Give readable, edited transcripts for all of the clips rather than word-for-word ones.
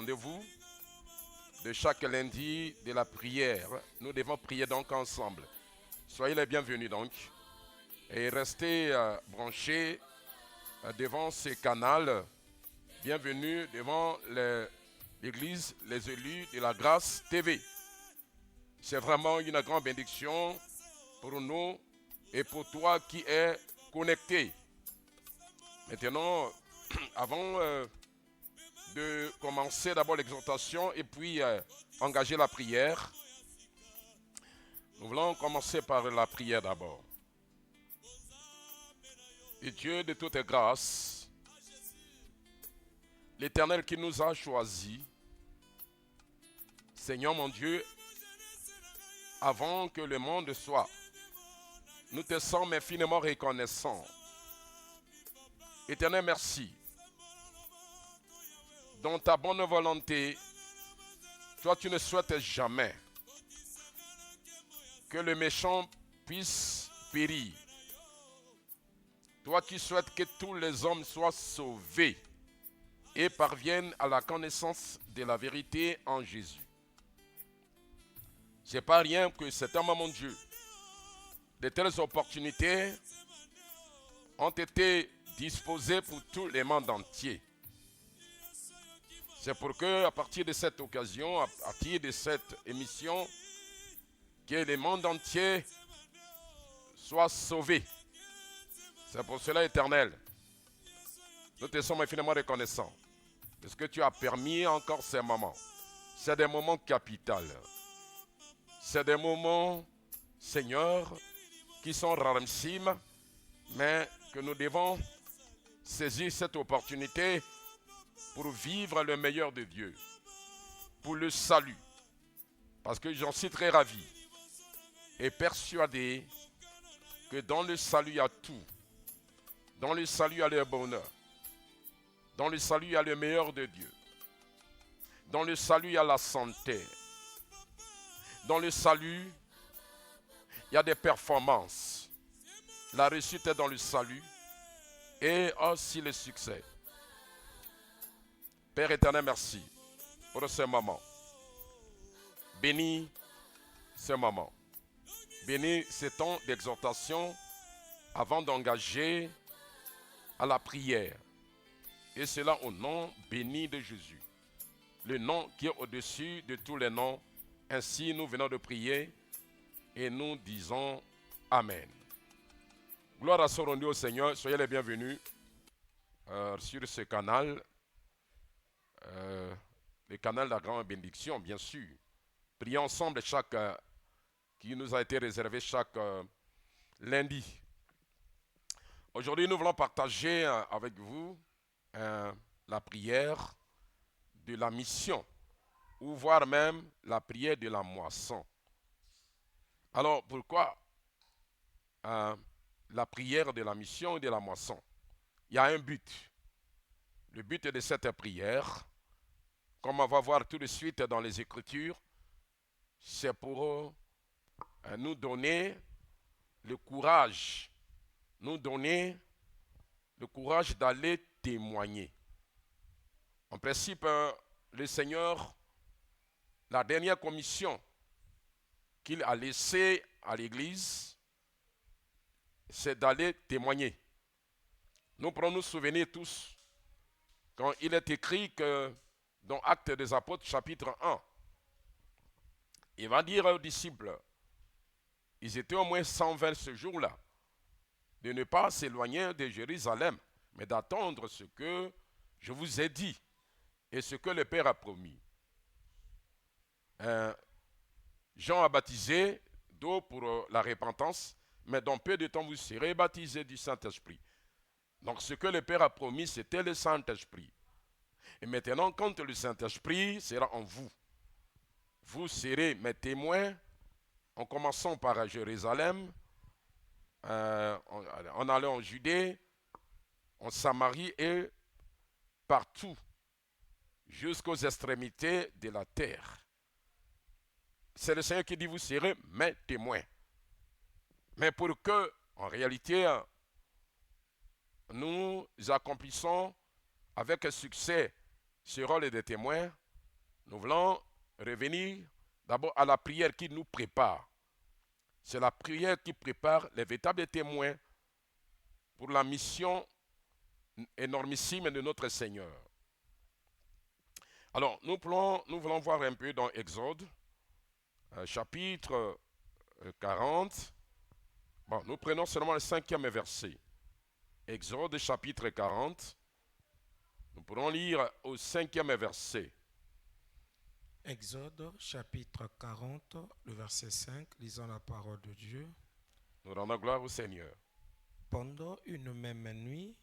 rendez-vous de chaque lundi de la prière. Nous devons prier donc ensemble. Soyez les bienvenus donc et restez branchés devant ce canal. Bienvenue devant l'église, les élus de la grâce TV. C'est vraiment une grande bénédiction pour nous et pour toi qui es connecté. Maintenant, avant de commencer d'abord l'exhortation et puis engager la prière, nous voulons commencer par la prière d'abord. Et Dieu de toute grâce, l'Éternel qui nous a choisis, Seigneur mon Dieu, avant que le monde soit, nous te sommes infiniment reconnaissants. Éternel, merci. Dans ta bonne volonté, toi tu ne souhaites jamais que le méchant puisse périr. Toi qui souhaites que tous les hommes soient sauvés et parviennent à la connaissance de la vérité en Jésus. Ce n'est pas rien que c'est un moment, mon Dieu. De telles opportunités ont été disposées pour tout le monde entier. C'est pour que, à partir de cette occasion, à partir de cette émission, que le monde entier soit sauvé. C'est pour cela, Éternel, nous te sommes infiniment reconnaissants de ce que tu as permis encore ces moments. C'est des moments capitaux. C'est des moments, Seigneur, qui sont rarissimes, mais que nous devons saisir cette opportunité pour vivre le meilleur de Dieu, pour le salut. Parce que j'en suis très ravi et persuadé que dans le salut, il y a tout. Dans le salut, il y a le bonheur. Dans le salut, il y a le meilleur de Dieu. Dans le salut, il y a la santé. Dans le salut, il y a des performances. La réussite est dans le salut et aussi le succès. Père éternel, merci pour ce moment. Bénis ce moment. Bénis ce temps d'exhortation avant d'engager à la prière. Et cela au nom béni de Jésus. Le nom qui est au-dessus de tous les noms. Ainsi nous venons de prier et nous disons Amen. Gloire à son Dieu au Seigneur. Soyez les bienvenus sur ce canal. Le canal de la grande bénédiction, bien sûr. Prions ensemble qui nous a été réservé chaque lundi. Aujourd'hui, nous voulons partager avec vous la prière de la mission, ou voire même la prière de la moisson. Alors, pourquoi la prière de la mission et de la moisson? Il y a un but. Le but de cette prière, comme on va voir tout de suite dans les Écritures, c'est pour nous donner le courage, d'aller témoigner. En principe, le Seigneur, la dernière commission qu'il a laissée à l'Église, c'est d'aller témoigner. Nous pourrons nous souvenir tous, quand il est écrit que dans Actes des Apôtres, chapitre 1, il va dire aux disciples, ils étaient au moins 120 ce jour-là, de ne pas s'éloigner de Jérusalem, mais d'attendre ce que je vous ai dit et ce que le Père a promis. Jean a baptisé d'eau pour la repentance, mais dans peu de temps vous serez baptisés du Saint-Esprit. Donc ce que le Père a promis, c'était le Saint-Esprit. Et maintenant, quand le Saint-Esprit sera en vous, vous serez mes témoins, en commençant par Jérusalem, en allant en Judée, en Samarie et partout, jusqu'aux extrémités de la terre. C'est le Seigneur qui dit, vous serez mes témoins. Mais pour que, en réalité, nous accomplissons avec succès ce rôle de témoin, Nous voulons revenir d'abord à la prière qui nous prépare. C'est la prière qui prépare les véritables témoins pour la mission énormissime de notre Seigneur. Alors, nous voulons voir un peu dans Exode, chapitre 40. Bon, nous prenons seulement le 5e verset. Exode, chapitre 40. Nous pourrons lire au 5e verset. Exode chapitre 40, le verset 5, lisons la parole de Dieu. Nous rendons gloire au Seigneur. Pendant une même nuit,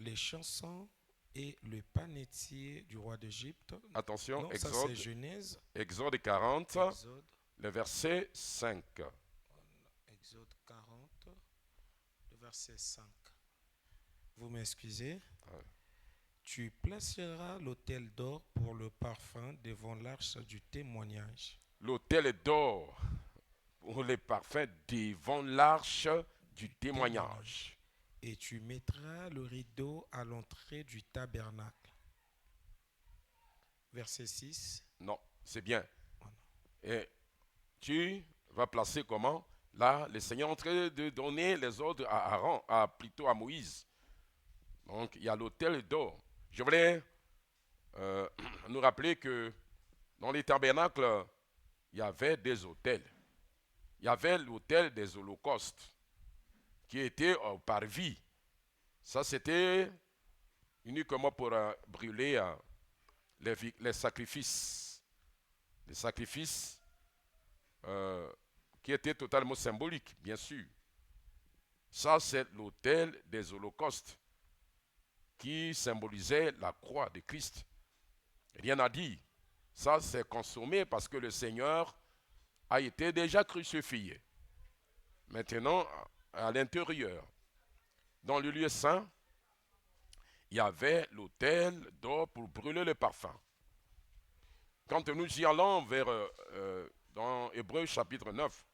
les chansons et le panetier du roi d'Égypte. Attention, Non, Exode, ça c'est Genèse. Exode 40, Exode, le verset 5. Exode 40, le verset 5. Vous m'excusez. Ouais. Tu placeras l'autel d'or pour le parfum devant l'arche du témoignage. L'autel d'or pour les parfums devant l'arche du témoignage. Et tu mettras le rideau à l'entrée du tabernacle. Verset 6. Non, c'est bien. Voilà. Et tu vas placer comment? Là, le Seigneur est en train de donner les ordres à Aaron, plutôt à Moïse. Donc, il y a l'autel d'or. Je voulais nous rappeler que dans les tabernacles, il y avait des autels. Il y avait l'autel des holocaustes qui était au parvis. Ça, c'était uniquement pour brûler les sacrifices. Les sacrifices qui étaient totalement symboliques, bien sûr. Ça, c'est l'autel des holocaustes qui symbolisait la croix de Christ. Rien à dire. Ça, c'est consommé parce que le Seigneur a été déjà crucifié. Maintenant, à l'intérieur, dans le lieu saint, il y avait l'autel d'or pour brûler le parfum. Quand nous y allons dans Hébreux chapitre 9,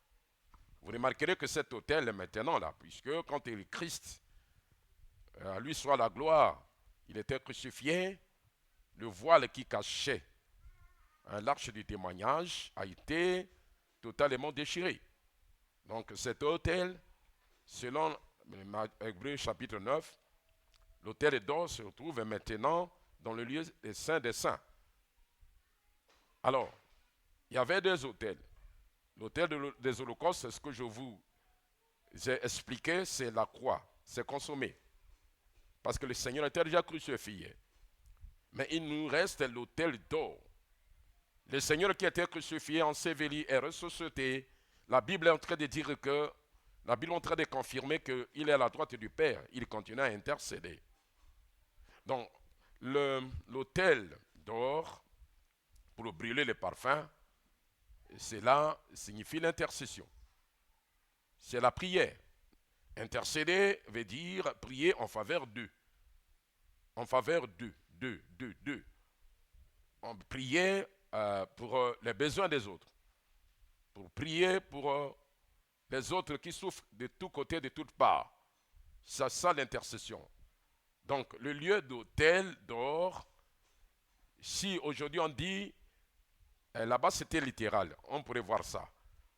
vous remarquerez que cet autel est maintenant là, puisque quand il est Christ, à lui soit la gloire, il était crucifié, le voile qui cachait l'arche du témoignage a été totalement déchiré. Donc cet autel, selon Hébreux chapitre 9, l'autel d'or se retrouve maintenant dans le lieu des saints des saints. Alors, il y avait deux autels. L'autel des holocaustes, c'est ce que je vous ai expliqué, c'est la croix, c'est consommé. Parce que le Seigneur était déjà crucifié. Mais il nous reste l'autel d'or. Le Seigneur qui était crucifié, enseveli et ressuscité, la Bible est en train de dire que, la Bible est en train de confirmer qu'il est à la droite du Père. Il continue à intercéder. Donc, l'autel d'or, pour brûler les parfums, cela signifie l'intercession. C'est la prière. Intercéder veut dire prier en faveur d'eux. En faveur d'eux. On priait pour les besoins des autres. Pour prier pour les autres qui souffrent de tous côtés, de toutes parts. C'est ça l'intercession. Donc le lieu d'autel d'or, si aujourd'hui on dit, là-bas c'était littéral, on pourrait voir ça.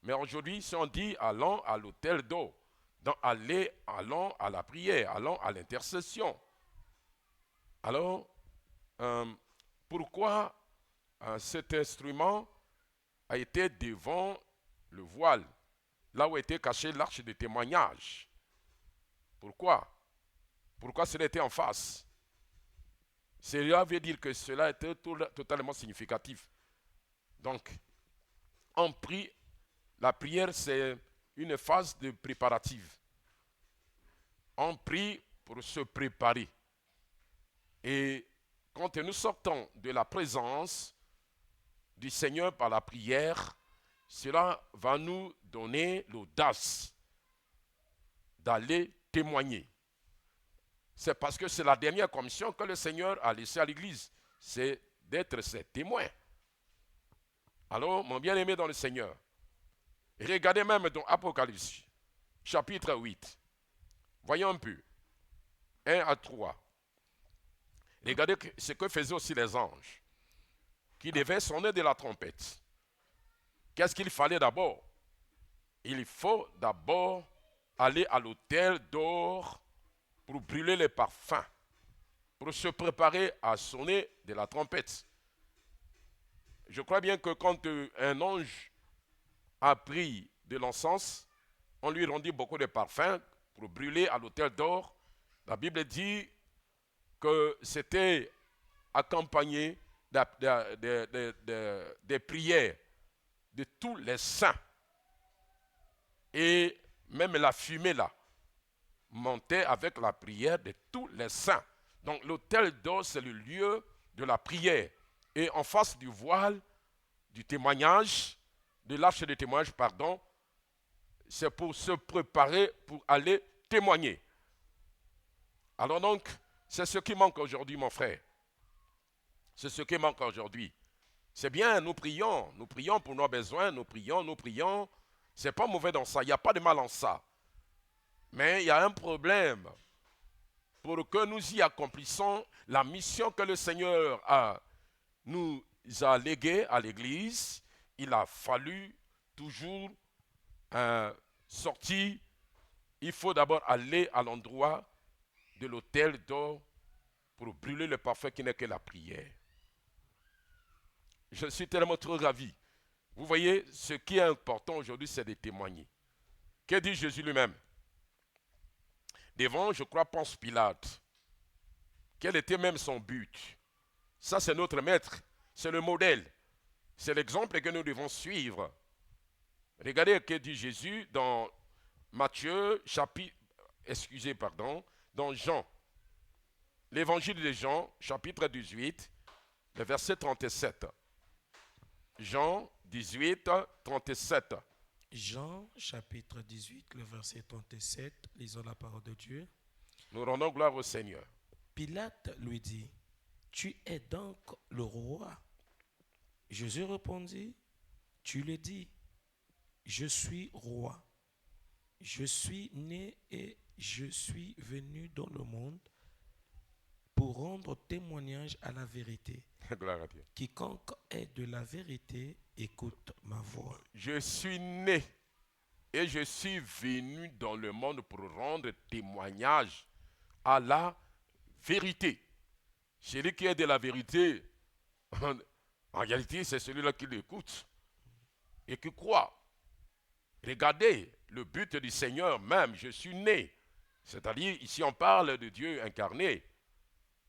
Mais aujourd'hui, si on dit allons à l'autel d'or, donc allons à la prière, allons à l'intercession. Alors, pourquoi cet instrument a été devant le voile, là où était cachée l'arche de témoignage? Pourquoi? Pourquoi cela était en face? Cela veut dire que cela était totalement significatif. Donc, on prie, la prière c'est une phase de préparative. On prie pour se préparer. Et quand nous sortons de la présence du Seigneur par la prière, cela va nous donner l'audace d'aller témoigner. C'est parce que c'est la dernière commission que le Seigneur a laissée à l'Église, c'est d'être ses témoins. Alors, mon bien-aimé dans le Seigneur, regardez même dans Apocalypse, chapitre 8. Voyons un peu, 1 à 3. Regardez ce que faisaient aussi les anges. qui devait sonner de la trompette. Qu'est-ce qu'il fallait d'abord? Il faut d'abord aller à l'autel d'or pour brûler les parfums, pour se préparer à sonner de la trompette. Je crois bien que quand un ange a pris de l'encens, on lui rendit beaucoup de parfums pour brûler à l'autel d'or. La Bible dit que c'était accompagné des prières de tous les saints. Et même la fumée là montait avec la prière de tous les saints. Donc l'autel d'or, c'est le lieu de la prière. Et en face du voile, du témoignage, de l'arche de témoignage, pardon, c'est pour se préparer pour aller témoigner. Alors donc, c'est ce qui manque aujourd'hui, mon frère. C'est ce qui manque aujourd'hui. C'est bien, nous prions pour nos besoins, nous prions. C'est pas mauvais dans ça, il n'y a pas de mal en ça. Mais il y a un problème. Pour que nous y accomplissions la mission que le Seigneur nous a léguée à l'Église, il a fallu toujours sortir. Il faut d'abord aller à l'endroit de l'autel d'or pour brûler le parfum qui n'est que la prière. Je suis tellement trop ravi. Vous voyez, ce qui est important aujourd'hui, c'est de témoigner. Que dit Jésus lui-même? Devant, je crois, Ponce Pilate. Quel était même son but? Ça, c'est notre maître. C'est le modèle. C'est l'exemple que nous devons suivre. Regardez ce que dit Jésus dans Matthieu, dans Jean. L'évangile de Jean, chapitre 18, le verset 37. Jean 18, 37. Jean, chapitre 18, le verset 37, lisons la parole de Dieu. Nous rendons gloire au Seigneur. Pilate lui dit, « Tu es donc le roi ?» Jésus répondit, « Tu le dis, je suis roi. Je suis né et je suis venu dans le monde pour rendre témoignage à la vérité. Gloire à Dieu. Quiconque est de la vérité, écoute ma voix. » Je suis né et je suis venu dans le monde pour rendre témoignage à la vérité. Celui qui est de la vérité, en réalité, c'est celui-là qui l'écoute et qui croit. Regardez le but du Seigneur même, je suis né. C'est-à-dire, ici on parle de Dieu incarné.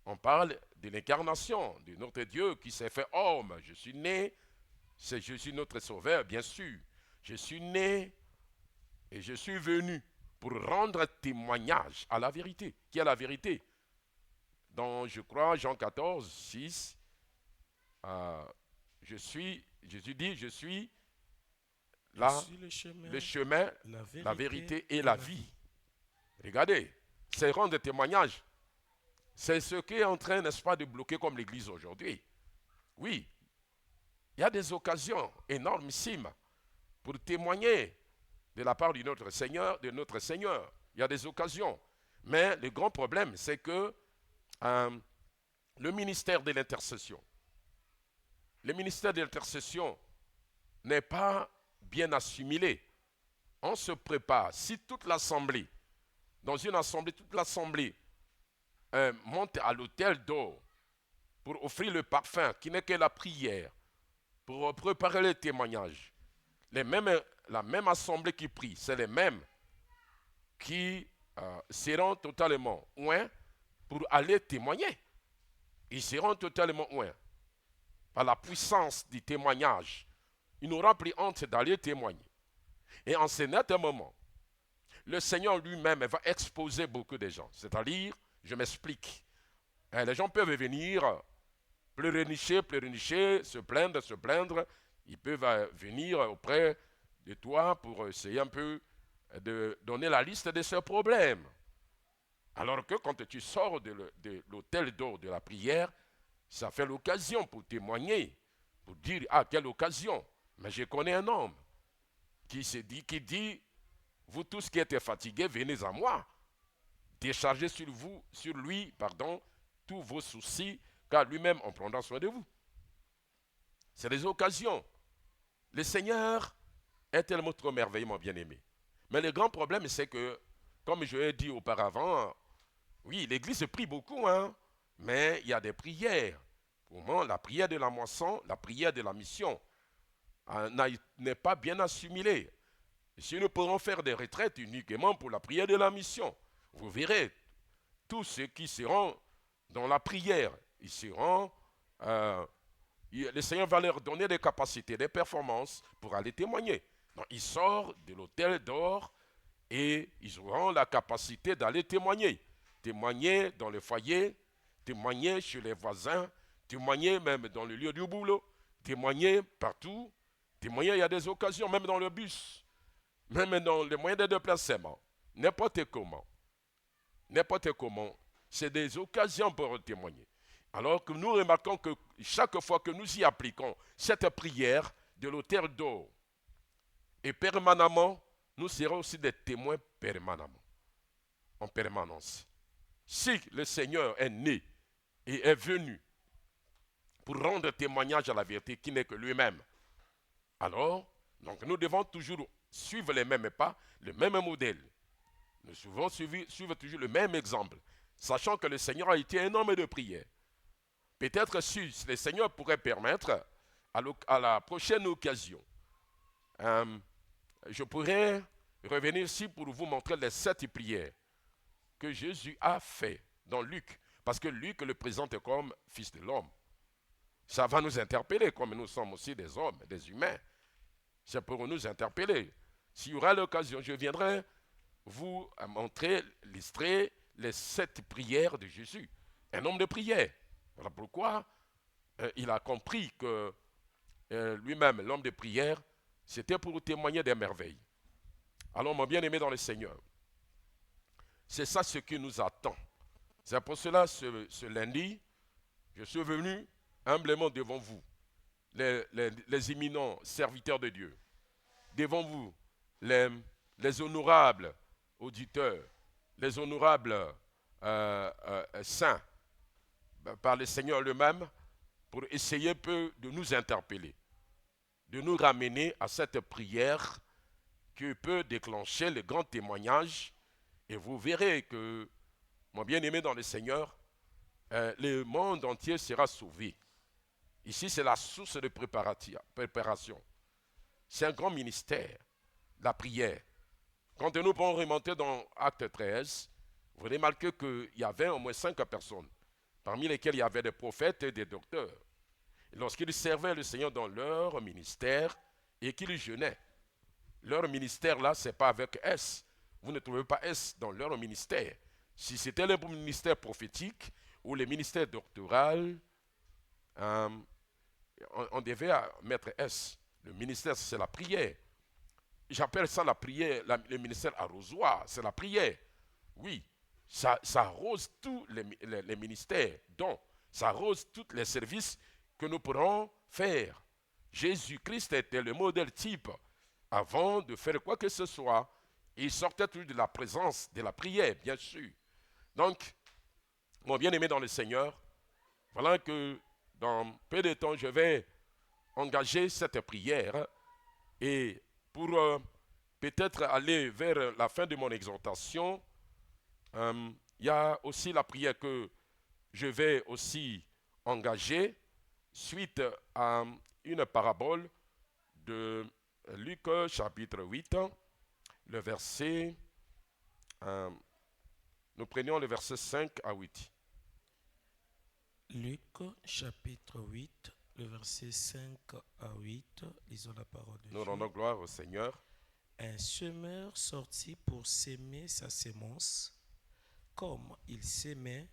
On parle de l'incarnation de notre Dieu qui s'est fait homme. Je suis né, c'est Jésus notre sauveur, bien sûr. Je suis né et je suis venu pour rendre témoignage à la vérité. Qui est la vérité? Dans, je crois, Jean 14, 6, Jésus dit, je suis là, le chemin, la vérité et la vie. Regardez, c'est rendre témoignage. C'est ce qui est en train, n'est-ce pas, de bloquer comme l'Église aujourd'hui. Oui, il y a des occasions énormissimes pour témoigner de la part de notre Seigneur, Il y a des occasions. Mais le grand problème, c'est que le ministère de l'intercession n'est pas bien assimilé. On se prépare. Si toute l'assemblée, dans une assemblée, toute l'assemblée monte à l'autel d'or pour offrir le parfum qui n'est que la prière, pour préparer les témoignages, la même assemblée qui prie, c'est les mêmes qui seront totalement loin pour aller témoigner. Ils seront totalement loin. Par la puissance du témoignage, il n'aura plus honte d'aller témoigner. Et en ce net moment, le Seigneur lui-même va exposer beaucoup de gens. C'est-à-dire, je m'explique. Les gens peuvent venir pleurnicher, se plaindre. Ils peuvent venir auprès de toi pour essayer un peu de donner la liste de leurs problèmes. Alors que quand tu sors de l'autel d'or de la prière, ça fait l'occasion pour témoigner, pour dire, ah, quelle occasion. Mais je connais un homme qui dit, vous tous qui êtes fatigués, venez à moi. Déchargez sur lui, tous vos soucis, car lui-même en prendra soin de vous. C'est des occasions. Le Seigneur est tellement trop merveilleux, mon bien-aimé. Mais le grand problème, c'est que, comme je l'ai dit auparavant, oui, l'Église prie beaucoup, hein, mais il y a des prières. Pour moi, la prière de la moisson, la prière de la mission n'est pas bien assimilée. Si nous pourrons faire des retraites uniquement pour la prière de la mission, vous verrez, tous ceux qui seront dans la prière, ils seront, le Seigneur va leur donner des capacités, des performances pour aller témoigner. Donc, ils sortent de l'hôtel d'or et ils auront la capacité d'aller témoigner. Témoigner dans le foyer, témoigner chez les voisins, témoigner même dans le lieu du boulot, témoigner partout, témoigner, il y a des occasions, même dans le bus, même dans les moyens de déplacement, n'importe comment. N'importe comment, c'est des occasions pour témoigner. Alors que nous remarquons que chaque fois que nous y appliquons cette prière de l'autel d'or, et permanemment, nous serons aussi des témoins permanemment, en permanence. Si le Seigneur est né et est venu pour rendre témoignage à la vérité qui n'est que lui-même, alors, donc nous devons toujours suivre les mêmes pas, le même modèle. Nous devons suivre toujours le même exemple, sachant que le Seigneur a été un homme de prière. Peut-être si le Seigneur pourrait permettre, à la prochaine occasion, je pourrais revenir ici pour vous montrer les 7 prières que Jésus a fait dans Luc, parce que Luc le présente comme fils de l'homme. Ça va nous interpeller, comme nous sommes aussi des hommes, des humains. C'est pour nous interpeller. S'il y aura l'occasion, je viendrai vous montrer, illustrer les 7 prières de Jésus. Un homme de prière. Voilà pourquoi il a compris que lui-même, l'homme de prière, c'était pour témoigner des merveilles. Alors, mon bien-aimé dans le Seigneur, c'est ça ce qui nous attend. C'est pour cela, ce lundi, je suis venu humblement devant vous, les éminents serviteurs de Dieu, devant vous, les honorables auditeurs, les honorables saints, par le Seigneur lui-même, pour essayer peu de nous interpeller, de nous ramener à cette prière qui peut déclencher le grand témoignage. Et vous verrez que, mon bien-aimé dans le Seigneur, le monde entier sera sauvé. Ici, c'est la source de préparation. C'est un grand ministère, la prière. Quand nous pouvons remonter dans Acte 13, vous remarquez qu'il y avait au moins 5 personnes, parmi lesquelles il y avait des prophètes et des docteurs. Et lorsqu'ils servaient le Seigneur dans leur ministère et qu'ils jeûnaient, leur ministère là, ce n'est pas avec S. Vous ne trouvez pas S dans leur ministère. Si c'était le ministère prophétique ou le ministère doctoral, on devait mettre S. Le ministère, c'est la prière. J'appelle ça la prière, le ministère arrosoir, c'est la prière. Oui, ça arrose tous les ministères, donc ça arrose tous les services que nous pourrons faire. Jésus-Christ était le modèle type. Avant de faire quoi que ce soit, il sortait toujours de la présence, de la prière, bien sûr. Donc, mon bien-aimé dans le Seigneur, voilà que dans peu de temps, je vais engager cette prière et pour peut-être aller vers la fin de mon exhortation, il y a aussi la prière que je vais aussi engager suite à une parabole de Luc chapitre 8, le verset, nous prenions le verset 5 à 8. Luc chapitre 8, le verset 5 à 8, lisons la parole de Dieu. Nous rendons gloire au Seigneur. Un semeur sortit pour s'aimer sa sémence. Comme il s'aimait,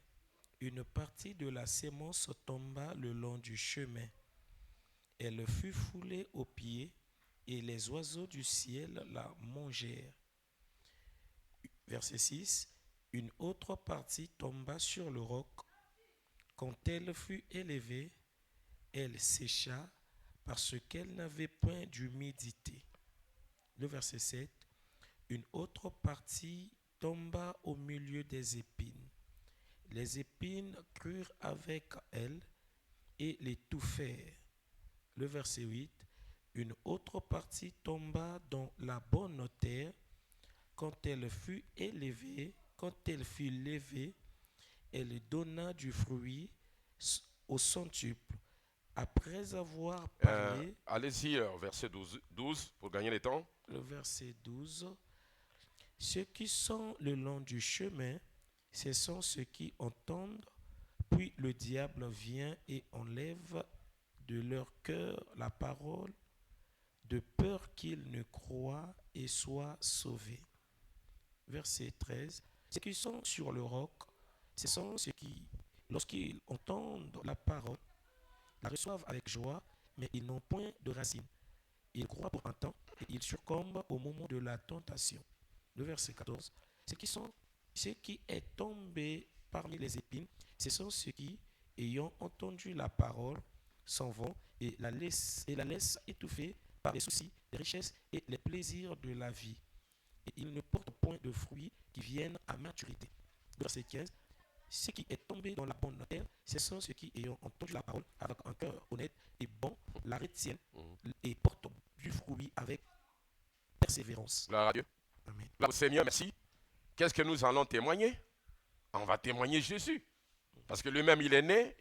une partie de la sémence tomba le long du chemin. Elle fut foulée aux pieds et les oiseaux du ciel la mangèrent. Verset 6. Une autre partie tomba sur le roc. Quand elle fut élevée, elle sécha parce qu'elle n'avait point d'humidité. Le verset 7. Une autre partie tomba au milieu des épines. Les épines crurent avec elle et l'étouffèrent. Le verset 8. Une autre partie tomba dans la bonne terre. Quand elle fut levée, elle donna du fruit au centuple. Après avoir parlé, Allez-y, verset 12 pour gagner le temps. le verset 12, ceux qui sont le long du chemin, ce sont ceux qui entendent, puis le diable vient et enlève de leur cœur la parole, de peur qu'ils ne croient et soient sauvés. Verset 13, ceux qui sont sur le roc, ce sont ceux qui, lorsqu'ils entendent la parole, la reçoivent avec joie, mais ils n'ont point de racine. Ils croient pour un temps et ils succombent au moment de la tentation. Le verset 14. Ce qui est tombé parmi les épines, ce sont ceux qui, ayant entendu la parole, s'en vont et la laissent étouffer par les soucis, les richesses et les plaisirs de la vie. Et ils ne portent point de fruits qui viennent à maturité. Verset 15. Ce qui est tombé dans la bonne terre, ce sont ceux qui, ayant entendu la parole avec un cœur honnête et bon, la retiennent et portent du fruit avec persévérance. Gloire à Dieu. Amen. Gloire au Seigneur, merci. Qu'est-ce que nous allons témoigner? On va témoigner Jésus. Parce que lui-même, il est né.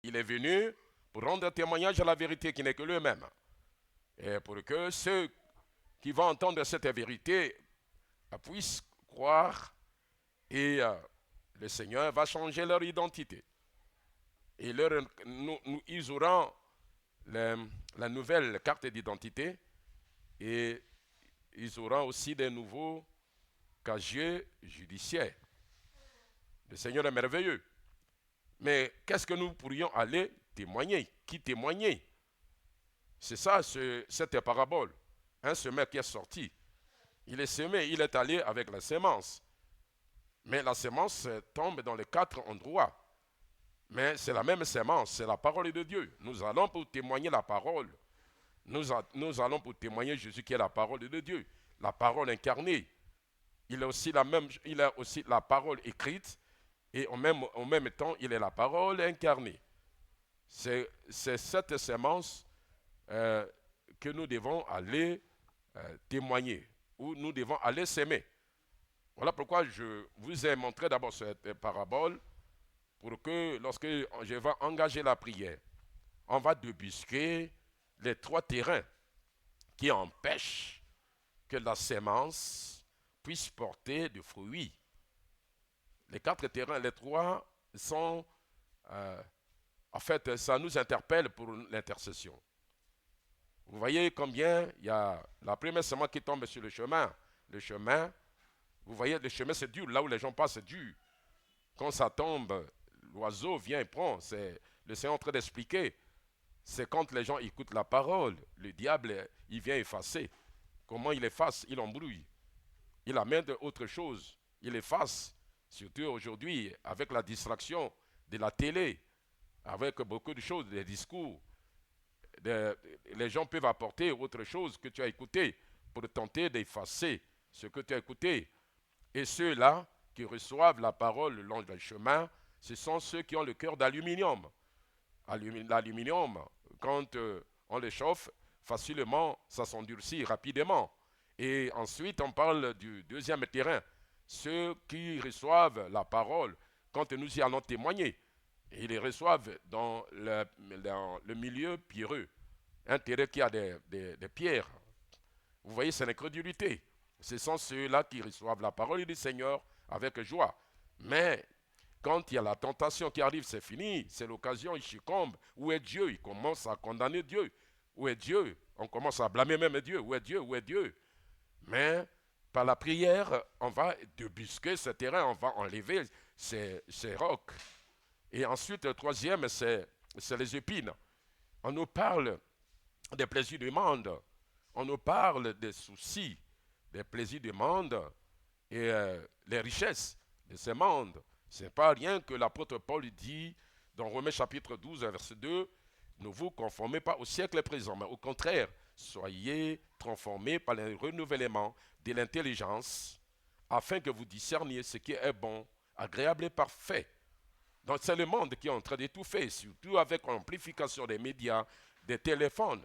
Il est venu pour rendre témoignage à la vérité qui n'est que lui-même. Et pour que ceux qui vont entendre cette vérité puissent croire et le Seigneur va changer leur identité. Et ils auront la nouvelle carte d'identité et ils auront aussi des nouveaux casiers judiciaires. Le Seigneur est merveilleux. Mais qu'est-ce que nous pourrions aller témoigner? Qui témoigner? C'est ça, cette parabole. Un semeur qui est sorti. Il est semé, il est allé avec la sémence. Mais la sémence tombe dans les 4 endroits. Mais c'est la même sémence, c'est la parole de Dieu. Nous allons pour témoigner la parole. Nous allons pour témoigner Jésus qui est la parole de Dieu. La parole incarnée. Il a aussi la parole écrite. Et en même temps, il est la parole incarnée. C'est cette sémence que nous devons aller témoigner, ou nous devons aller s'aimer. Voilà pourquoi je vous ai montré d'abord cette parabole, pour que lorsque je vais engager la prière, on va débusquer les 3 terrains qui empêchent que la sémence puisse porter du fruit. Les 4 terrains, les 3 sont, en fait, ça nous interpelle pour l'intercession. Vous voyez combien il y a la première semence qui tombe sur le chemin. Le chemin, vous voyez, le chemin c'est dur. Là où les gens passent, c'est dur. Quand ça tombe, l'oiseau vient et prend. C'est le Seigneur en train d'expliquer. C'est quand les gens écoutent la parole. Le diable, il vient effacer. Comment il efface? Il embrouille. Il amène autre chose. Il efface. Surtout aujourd'hui, avec la distraction de la télé, avec beaucoup de choses, des discours. Les gens peuvent apporter autre chose que tu as écouté pour tenter d'effacer ce que tu as écouté. Et ceux-là qui reçoivent la parole le long du chemin, ce sont ceux qui ont le cœur d'aluminium. L'aluminium, quand on le chauffe, facilement, ça s'endurcit rapidement. Et ensuite, on parle du deuxième terrain. Ceux qui reçoivent la parole, quand nous y allons témoigner, ils les reçoivent dans le milieu pierreux, un terrain qui a des pierres. Vous voyez, c'est l'incrédulité. Ce sont ceux-là qui reçoivent la parole du Seigneur avec joie. Mais quand il y a la tentation qui arrive, c'est fini, c'est l'occasion, ils succombent. Où est Dieu? Ils commencent à condamner Dieu. Où est Dieu? On commence à blâmer même Dieu. Où est Dieu? Où est Dieu? Mais par la prière, on va débusquer ce terrain, on va enlever ces rocs. Et ensuite, le troisième, c'est les épines. On nous parle des plaisirs du monde. On nous parle des soucis, des plaisirs du monde. et les richesses de ce monde. Ce n'est pas rien que l'apôtre Paul dit dans Romains chapitre 12, verset 2, ne vous conformez pas au siècle présent, mais au contraire, soyez transformés par le renouvellement de l'intelligence, afin que vous discerniez ce qui est bon, agréable et parfait. Donc c'est le monde qui est en train d'étouffer, surtout avec l'amplification des médias, des téléphones.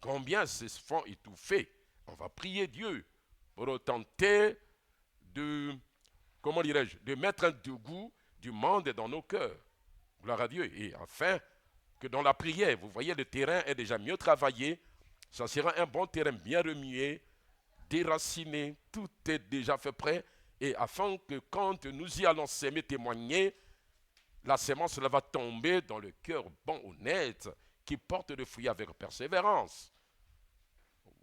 Combien se font étouffer? On va prier Dieu pour tenter de, comment dirais-je, de mettre un dégoût du monde dans nos cœurs. Gloire à Dieu. Et enfin, que dans la prière, vous voyez, le terrain est déjà mieux travaillé. Ça sera un bon terrain bien remué, déraciné, tout est déjà fait prêt. Et afin que quand nous y allons s'aimer, témoigner, la sémence va tomber dans le cœur bon, honnête, qui porte de fruits avec persévérance.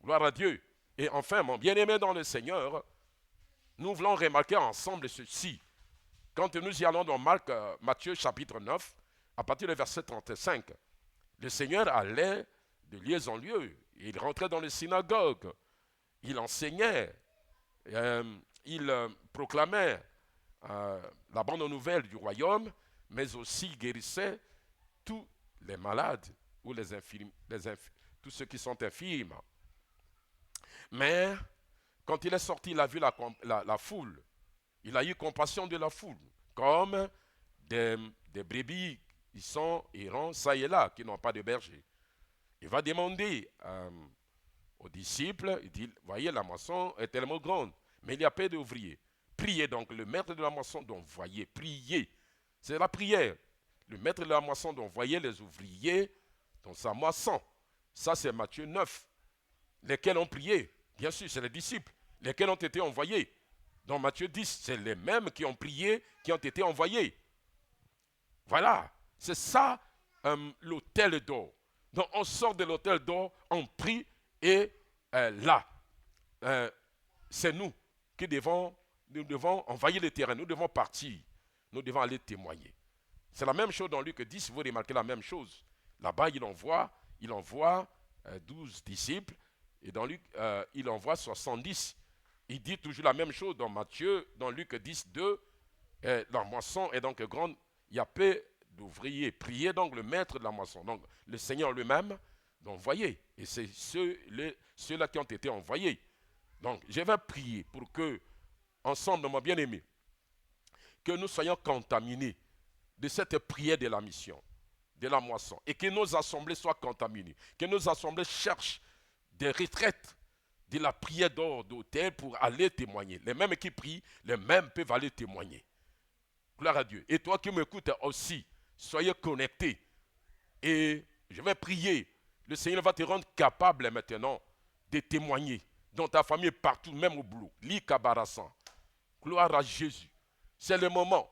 Gloire à Dieu. Et enfin, mon bien-aimé dans le Seigneur, nous voulons remarquer ensemble ceci. Quand nous y allons dans Matthieu chapitre 9, à partir du verset 35, le Seigneur allait de lieu en lieu. Il rentrait dans les synagogues, il enseignait, il proclamait la bonne nouvelle du royaume, mais aussi guérissait tous les malades ou tous ceux qui sont infirmes. Mais quand il est sorti, il a vu la foule. Il a eu compassion de la foule, comme des brebis qui sont errants ça et là, qui n'ont pas de berger. Il va demander aux disciples, il dit, voyez, la moisson est tellement grande, mais il y a peu d'ouvriers. Priez donc le maître de la moisson d'envoyer, priez. C'est la prière. Le maître de la moisson d'envoyer les ouvriers dans sa moisson. Ça, c'est Matthieu 9. Lesquels ont prié? Bien sûr, c'est les disciples. Lesquels ont été envoyés? Dans Matthieu 10, c'est les mêmes qui ont prié, qui ont été envoyés. Voilà, c'est ça l'autel d'or. Donc on sort de l'autel d'or, on prie et là, c'est nous qui devons envahir le terrain, nous devons partir, nous devons aller témoigner. C'est la même chose dans Luc 10, vous remarquez la même chose. Là-bas, il envoie 12 disciples et dans Luc, il envoie 70. Il dit toujours la même chose dans Matthieu, dans Luc 10, 2, la moisson est donc grande, il y a peu d'ouvriers. Priez donc le maître de la moisson, donc le Seigneur lui-même, d'envoyer. Et c'est ceux-là qui ont été envoyés. Donc je vais prier pour que, ensemble, mon bien-aimé, que nous soyons contaminés de cette prière de la mission, de la moisson, et que nos assemblées soient contaminées, que nos assemblées cherchent des retraites de la prière d'or d'autel pour aller témoigner. Les mêmes qui prient, les mêmes peuvent aller témoigner. Gloire à Dieu. Et toi qui m'écoutes aussi, soyez connectés. Et je vais prier. Le Seigneur va te rendre capable maintenant de témoigner dans ta famille, partout, même au boulot. L'Ikabarassan. Gloire à Jésus. C'est le moment,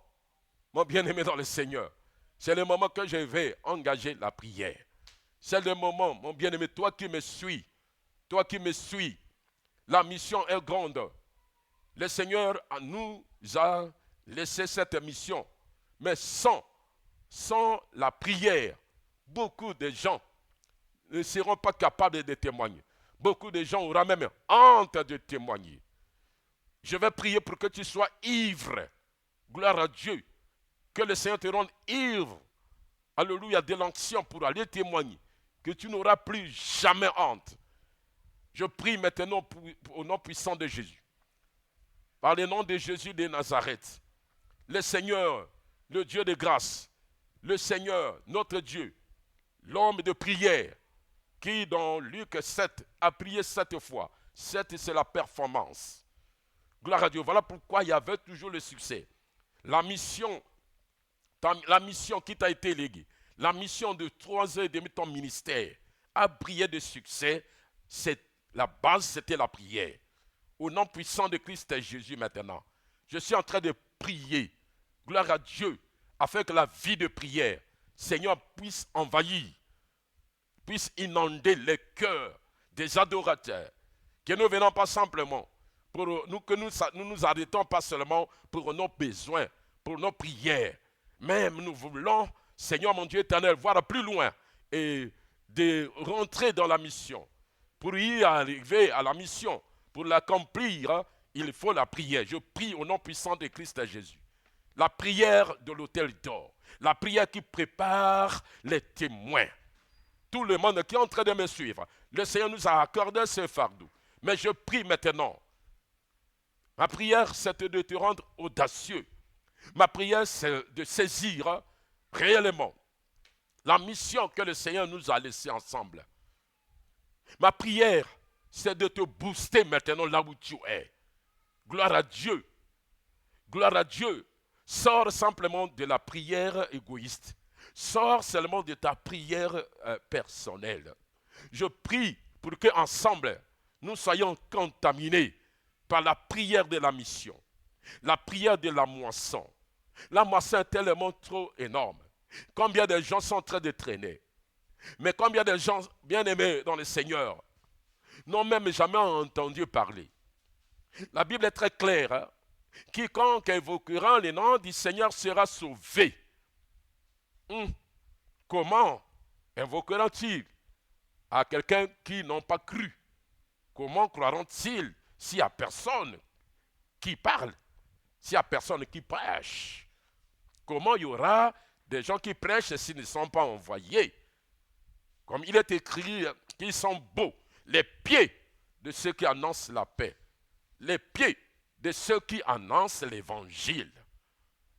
mon bien-aimé dans le Seigneur. C'est le moment que je vais engager la prière. C'est le moment, mon bien-aimé, toi qui me suis, la mission est grande. Le Seigneur nous a laissé cette mission. Mais sans la prière, beaucoup de gens ne seront pas capables de témoigner. Beaucoup de gens auront même honte de témoigner. Je vais prier pour que tu sois ivre. Gloire à Dieu. Que le Seigneur te rende ivre. Alléluia, de l'onction pour aller témoigner. Que tu n'auras plus jamais honte. Je prie maintenant au nom puissant de Jésus. Par le nom de Jésus de Nazareth. Le Seigneur, le Dieu de grâce. Le Seigneur, notre Dieu. L'homme de prière. Qui dans Luc 7 a prié 7 fois. 7 c'est la performance. Gloire à Dieu. Voilà pourquoi il y avait toujours le succès. La mission qui t'a été léguée. La mission de 3 ans et demi de ton ministère a brillé de succès. La base, c'était la prière. Au nom puissant de Christ Jésus maintenant, je suis en train de prier, gloire à Dieu, afin que la vie de prière, Seigneur, puisse envahir, puisse inonder les cœurs des adorateurs. Que nous ne venons pas simplement, que nous nous arrêtons pas seulement pour nos besoins, pour nos prières, mais nous voulons, Seigneur mon Dieu éternel, voir plus loin et de rentrer dans la mission. Pour y arriver à la mission, pour l'accomplir, il faut la prière. Je prie au nom puissant de Christ Jésus. La prière de l'autel d'or. La prière qui prépare les témoins. Tout le monde qui est en train de me suivre. Le Seigneur nous a accordé ce fardeau. Mais je prie maintenant. Ma prière, c'est de te rendre audacieux. Ma prière, c'est de saisir réellement la mission que le Seigneur nous a laissée ensemble. Ma prière, c'est de te booster maintenant là où tu es. Gloire à Dieu. Gloire à Dieu. Sors simplement de la prière égoïste. Sors seulement de ta prière personnelle. Je prie pour qu'ensemble, nous soyons contaminés par la prière de la mission, la prière de la moisson. La moisson est tellement trop énorme. Combien de gens sont en train de traîner? Mais combien de gens bien-aimés dans le Seigneur n'ont même jamais entendu parler? La Bible est très claire. Hein? Quiconque invoquera le nom du Seigneur sera sauvé. Comment invoqueront-ils à quelqu'un qui n'ont pas cru? Comment croiront-ils s'il n'y a personne qui parle, s'il n'y a personne qui prêche? Comment il y aura des gens qui prêchent s'ils ne sont pas envoyés? Comme il est écrit qu'ils sont beaux, les pieds de ceux qui annoncent la paix, les pieds de ceux qui annoncent l'évangile.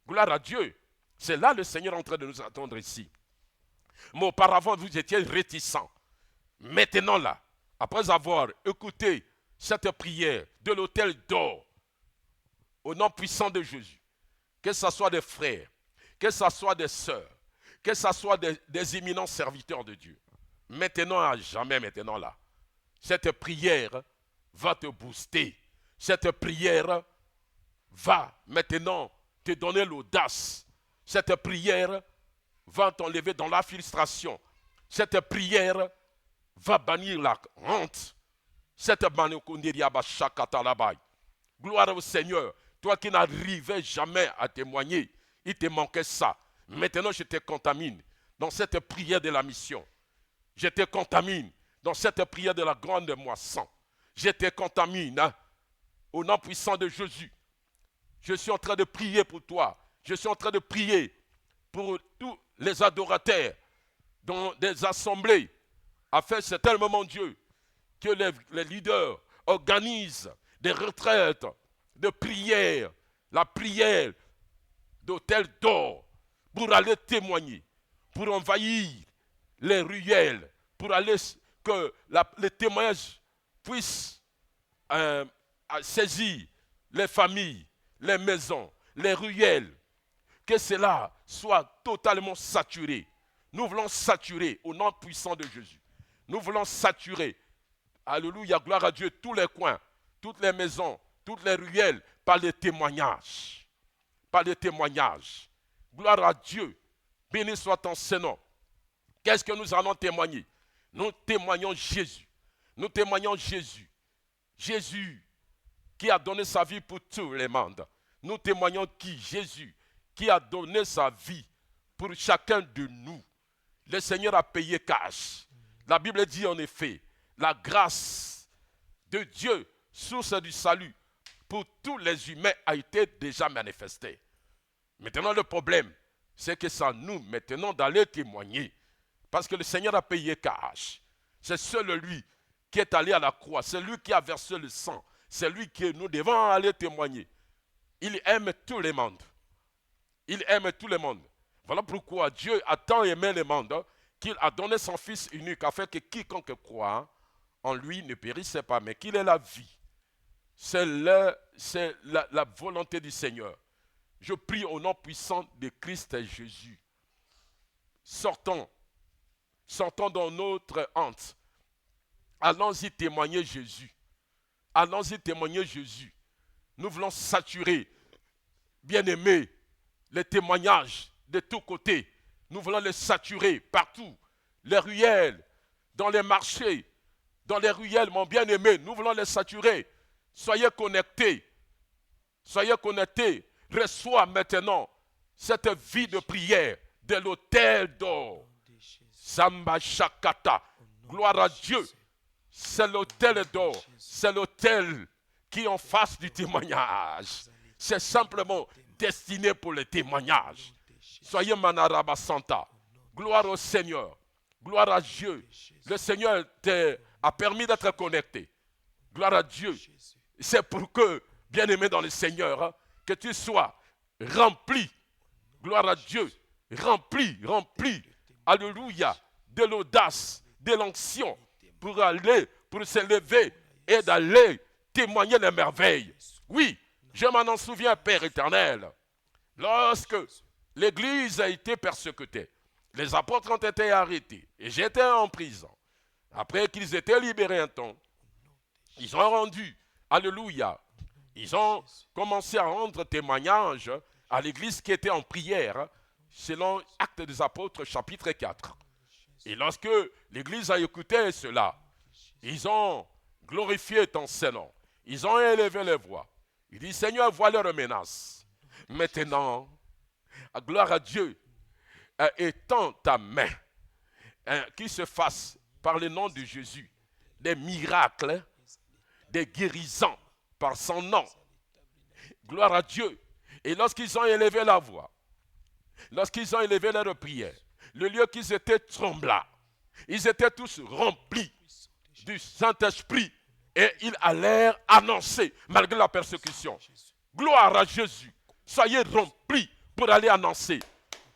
Gloire à Dieu. C'est là le Seigneur est en train de nous attendre ici. Mais auparavant, vous étiez réticents. Maintenant là, après avoir écouté cette prière de l'autel d'or, au nom puissant de Jésus, que ce soit des frères, que ce soit des sœurs, que ce soit des éminents serviteurs de Dieu, maintenant à jamais, maintenant là, cette prière va te booster. Cette prière va maintenant te donner l'audace. Cette prière va t'enlever dans la frustration. Cette prière va bannir la honte. Gloire au Seigneur. Toi qui n'arrivais jamais à témoigner, il te manquait ça. Maintenant, je te contamine dans cette prière de la mission. Je te contamine dans cette prière de la grande moisson. Je te contamine au nom puissant de Jésus. Je suis en train de prier pour toi. Je suis en train de prier pour tous les adorateurs dans des assemblées, afin, c'est tellement mon Dieu, que les leaders organisent des retraites de prière, la prière d'autel d'or, pour aller témoigner, pour envahir les ruelles, pour aller que les témoignages puissent saisir les familles, les maisons, les ruelles, que cela soit totalement saturé. Nous voulons saturer au nom puissant de Jésus. Nous voulons saturer, alléluia, gloire à Dieu, tous les coins, toutes les maisons, toutes les ruelles, par les témoignages. Par les témoignages. Gloire à Dieu. Béni soit ton Saint-Nom. Qu'est-ce que nous allons témoigner? Nous témoignons Jésus. Nous témoignons Jésus. Jésus qui a donné sa vie pour tous les mondes. Nous témoignons qui? Jésus qui a donné sa vie pour chacun de nous. Le Seigneur a payé cash. La Bible dit en effet, la grâce de Dieu, source du salut, pour tous les humains a été déjà manifestée. Maintenant le problème, c'est que c'est à nous maintenant d'aller témoigner. Parce que le Seigneur a payé cash. C'est seul lui qui est allé à la croix. C'est lui qui a versé le sang. C'est lui que nous devons aller témoigner. Il aime tout le monde. Il aime tout le monde. Voilà pourquoi Dieu a tant aimé le monde qu'il a donné son Fils unique afin que quiconque croit en lui ne périsse pas, mais qu'il ait la vie. C'est la volonté du Seigneur. Je prie au nom puissant de Christ Jésus. Sortons dans notre honte. Allons-y témoigner Jésus. Allons-y témoigner Jésus. Nous voulons saturer, bien-aimés, les témoignages de tous côtés. Nous voulons les saturer partout. Les ruelles, dans les marchés, dans les ruelles, mon bien-aimé, nous voulons les saturer. Soyez connectés. Soyez connectés. Reçois maintenant cette vie de prière de l'autel d'or. Samba Shakata. Gloire à Dieu. C'est l'autel d'or. C'est l'autel qui en fasse du témoignage. C'est simplement destiné pour le témoignage. Soyez Manaraba Santa. Gloire au Seigneur. Gloire à Dieu. Le Seigneur a permis d'être connecté. Gloire à Dieu. C'est pour que, bien-aimé dans le Seigneur, hein, que tu sois rempli. Gloire à Dieu. Rempli. Alléluia. De l'audace, de l'onction pour s'élever et d'aller témoigner les merveilles. Oui, je m'en souviens, Père éternel. Lorsque l'Église a été persécutée, les apôtres ont été arrêtés et j'étais en prison. Après qu'ils étaient libérés un temps, ils ont rendu, alléluia, ils ont commencé à rendre témoignage à l'Église qui était en prière, selon Actes des Apôtres, chapitre 4. Et lorsque l'Église a écouté cela, ils ont glorifié ton Seigneur. Ils ont élevé les voix. Il dit, Seigneur, vois leurs menaces. Maintenant, gloire à Dieu, étends ta main, qu'il se fasse par le nom de Jésus des miracles, des guérisons par son nom. Gloire à Dieu. Et lorsqu'ils ont élevé la voix, lorsqu'ils ont élevé leur prière, le lieu qu'ils étaient trembla. Ils étaient tous remplis du Saint-Esprit et ils allèrent annoncer, malgré la persécution. Gloire à Jésus. Soyez remplis pour aller annoncer.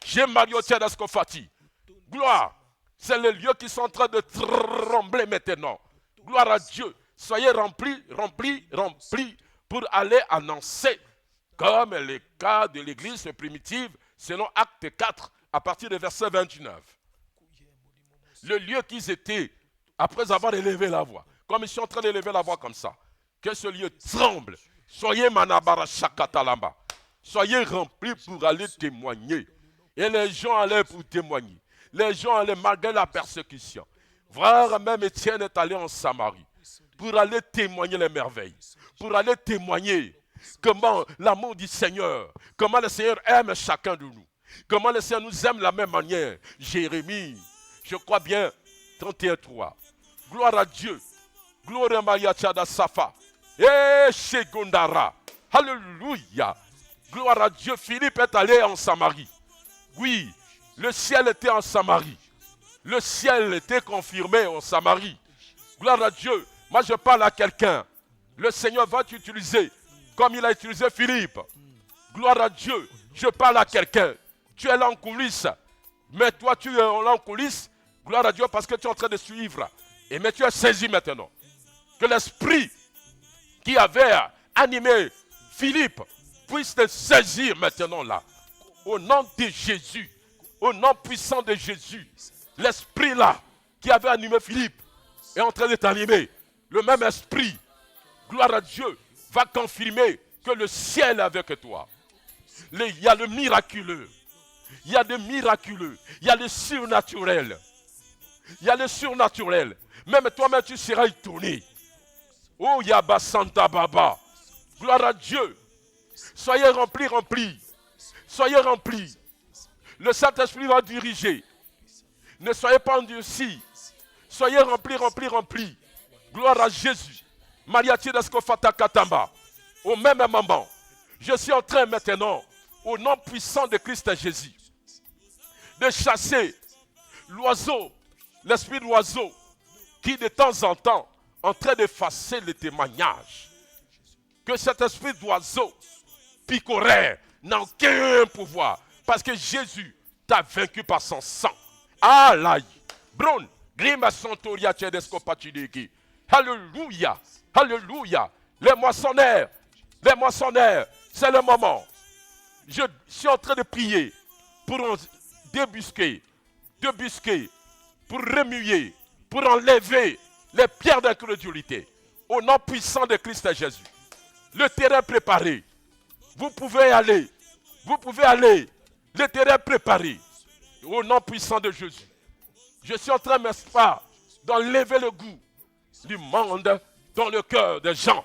J'ai Mario Tiadaskofati. Gloire. C'est les lieux qui sont en train de trembler maintenant. Gloire à Dieu. Soyez remplis pour aller annoncer. Comme le cas de l'église primitive, selon Acte 4, à partir du verset 29. Le lieu qu'ils étaient, après avoir élevé la voix, comme ils sont en train d'élever la voix comme ça, que ce lieu tremble. Soyez Manabara Shakatalamba. Soyez remplis pour aller témoigner. Et les gens allaient pour témoigner. Les gens allaient malgré la persécution. Voir même Étienne est allé en Samarie pour aller témoigner les merveilles. Pour aller témoigner comment l'amour du Seigneur, comment le Seigneur aime chacun de nous. Comment le Seigneur nous aime de la même manière. Jérémie, je crois bien, 31:3. Gloire à Dieu. Gloire à Maria Tchada Safa. Et Shegondara. Alléluia. Gloire à Dieu. Philippe est allé en Samarie. Oui, le ciel était en Samarie. Le ciel était confirmé en Samarie. Gloire à Dieu. Moi, je parle à quelqu'un. Le Seigneur va t'utiliser comme il a utilisé Philippe. Gloire à Dieu. Je parle à quelqu'un. Tu es là en coulisses. Mais toi, tu es là en coulisses. Gloire à Dieu parce que tu es en train de suivre. Et mais tu es saisi maintenant. Que l'esprit qui avait animé Philippe puisse te saisir maintenant là. Au nom de Jésus. Au nom puissant de Jésus. L'esprit là qui avait animé Philippe est en train de t'animer. Le même esprit, gloire à Dieu, va confirmer que le ciel est avec toi. Il y a le miraculeux. Il y a le miraculeux. Il y a le surnaturel. Il y a le surnaturel. Même toi-même, tu seras étonné. Oh, Yaba Santa Baba. Gloire à Dieu. Soyez remplis. Soyez remplis. Le Saint-Esprit va diriger. Ne soyez pas endurcis. Soyez remplis. Gloire à Jésus. Maria Tidaskofata Katamba. Au même moment, je suis en train maintenant, au nom puissant de Christ Jésus, de chasser l'oiseau, l'esprit d'oiseau, qui de temps en temps, en train d'effacer le témoignage. Que cet esprit d'oiseau, picoraire, n'a aucun pouvoir. Parce que Jésus t'a vaincu par son sang. Alaï. Bron. Grima Santoria Tchedesko Pachideki. Alléluia. Alléluia. Les moissonneurs, c'est le moment. Je suis en train de prier pour débusquer, pour remuer, pour enlever les pierres d'incrédulité. Au nom puissant de Christ Jésus. Le terrain préparé. Vous pouvez aller. Le terrain préparé. Au nom puissant de Jésus. Je suis en train, n'est-ce pas, d'enlever le goût du monde dans le cœur des gens.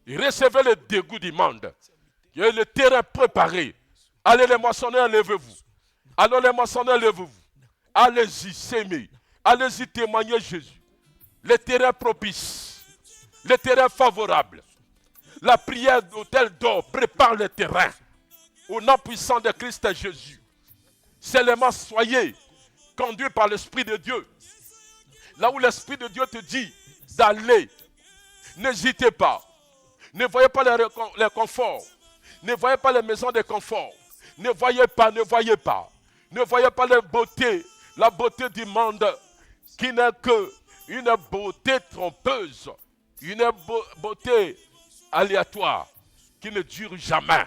Recevez le dégoût du monde. Il y a le terrain préparé. Allez les moissonneurs, levez-vous. Alors les moissonneurs, levez-vous. Allez-y, s'aimer. Allez-y, témoigner Jésus. Le terrain propice. Le terrain favorable. La prière d'hôtel d'or prépare le terrain. Au nom puissant de Christ Jésus. Seulement soyez conduits par l'Esprit de Dieu. Là où l'Esprit de Dieu te dit d'aller, n'hésitez pas. Ne voyez pas les conforts. Ne voyez pas les maisons de confort. Ne voyez pas, ne voyez pas. Ne voyez pas la beauté du monde qui n'est que une beauté trompeuse, une beauté aléatoire qui ne dure jamais.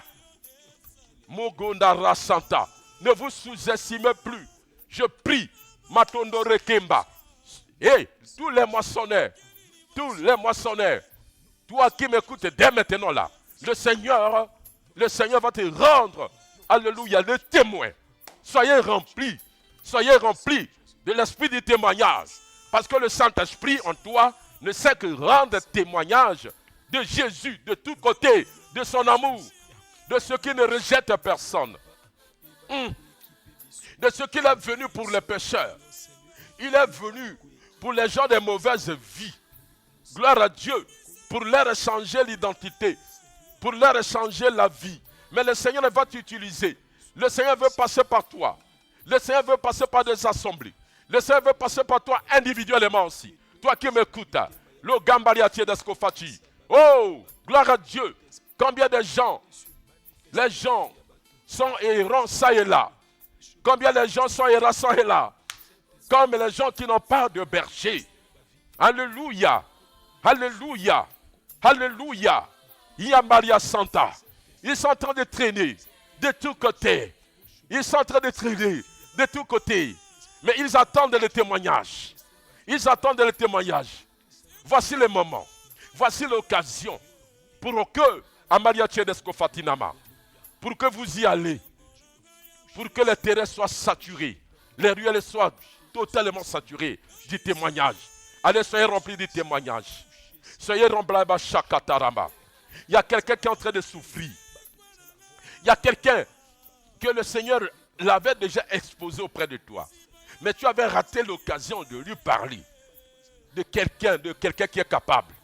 Mugundara Santa, ne vous sous-estimez plus. Je prie, Matondore Kemba. Et tous les moissonneurs, toi qui m'écoutes dès maintenant là, le Seigneur va te rendre, alléluia, le témoin. Soyez remplis de l'esprit du témoignage. Parce que le Saint-Esprit en toi ne sait que rendre témoignage de Jésus, de tous côtés, de son amour, de ce qui ne rejette personne. De ce qu'il est venu pour les pécheurs. Il est venu pour les gens de mauvaise vie. Gloire à Dieu, pour leur changer l'identité, pour leur changer la vie. Mais le Seigneur va t'utiliser. Le Seigneur veut passer par toi. Le Seigneur veut passer par des assemblées. Le Seigneur veut passer par toi individuellement aussi. Toi qui m'écoutes, le Gambariatier d'Escofati. Oh, gloire à Dieu. Combien de gens, les gens sont errants ça et là. Combien de gens sont errants ça et là. Comme les gens qui n'ont pas de berger. Alléluia. Alléluia. Alléluia. Maria Santa. Ils sont en train de traîner de tous côtés. Ils sont en train de traîner de tous côtés. Mais ils attendent le témoignage. Ils attendent le témoignage. Voici le moment. Voici l'occasion pour que, Amalia Tchedesco Fatinama, pour que vous y allez, pour que les terrains soient saturés, les ruelles soient totalement saturées du témoignage. Allez, soyez remplis du témoignage. Soyez remplis de Shakatarama. Il y a quelqu'un qui est en train de souffrir. Il y a quelqu'un que le Seigneur l'avait déjà exposé auprès de toi. Mais tu avais raté l'occasion de lui parler. De quelqu'un qui est capable.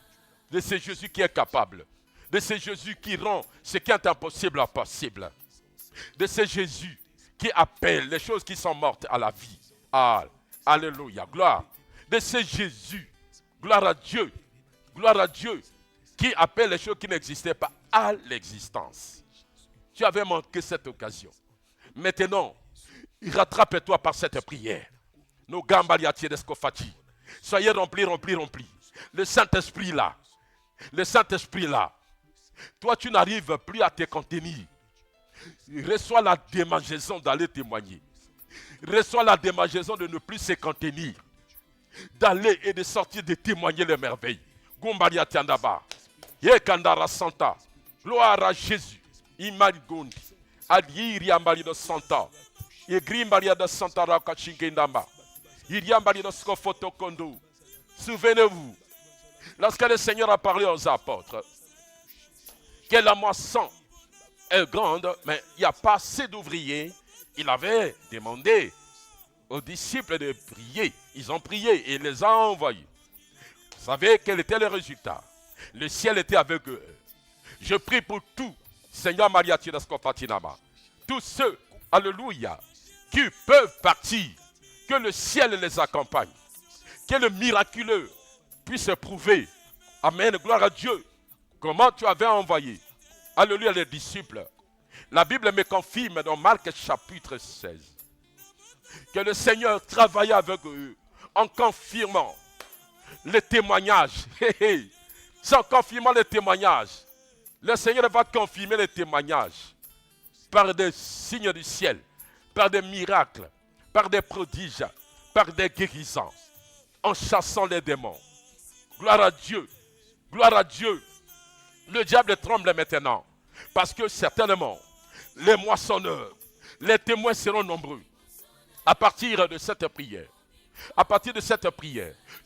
De ce Jésus qui est capable. De ce Jésus qui rend ce qui est impossible possible. De ce Jésus qui appelle les choses qui sont mortes à la vie. Ah, alléluia, gloire. De ce Jésus, gloire à Dieu, qui appelle les choses qui n'existaient pas à l'existence. Tu avais manqué cette occasion. Maintenant, rattrape-toi par cette prière. Nos gambaliatiers d'Escofati. Soyez remplis. Le Saint-Esprit là. Toi, tu n'arrives plus à te contenir. Reçois la démangeaison d'aller témoigner. Reçois la démangeaison de ne plus se contenir. D'aller et de sortir, de témoigner les merveilles. Gombalia Tiandaba. Yekandara Santa. Gloire à Jésus. Imari Gondi. Adiri Ambali de Santa. Yegri Maria de Santa Raka Chinkendamba. Iriambali de Skofoto Kondo. Souvenez-vous, lorsque le Seigneur a parlé aux apôtres, que la moisson est grande, mais il n'y a pas assez d'ouvriers, il avait demandé aux disciples de prier. Ils ont prié et il les a envoyés. Vous savez quel était le résultat? Le ciel était avec eux. Je prie pour tout, Seigneur Maria Tiraskofatinama. Tous ceux, alléluia, qui peuvent partir, que le ciel les accompagne. Que le miraculeux puisse prouver. Amen, gloire à Dieu. Comment tu avais envoyé, alléluia, les disciples. La Bible me confirme dans Marc chapitre 16 que le Seigneur travaillait avec eux en confirmant les témoignages. Sans confirmant les témoignages, le Seigneur va confirmer les témoignages par des signes du ciel, par des miracles, par des prodiges, par des guérisons, en chassant les démons. Gloire à Dieu. Gloire à Dieu. Le diable tremble maintenant. Parce que certainement, les moissonneurs, les témoins seront nombreux. À partir de cette prière,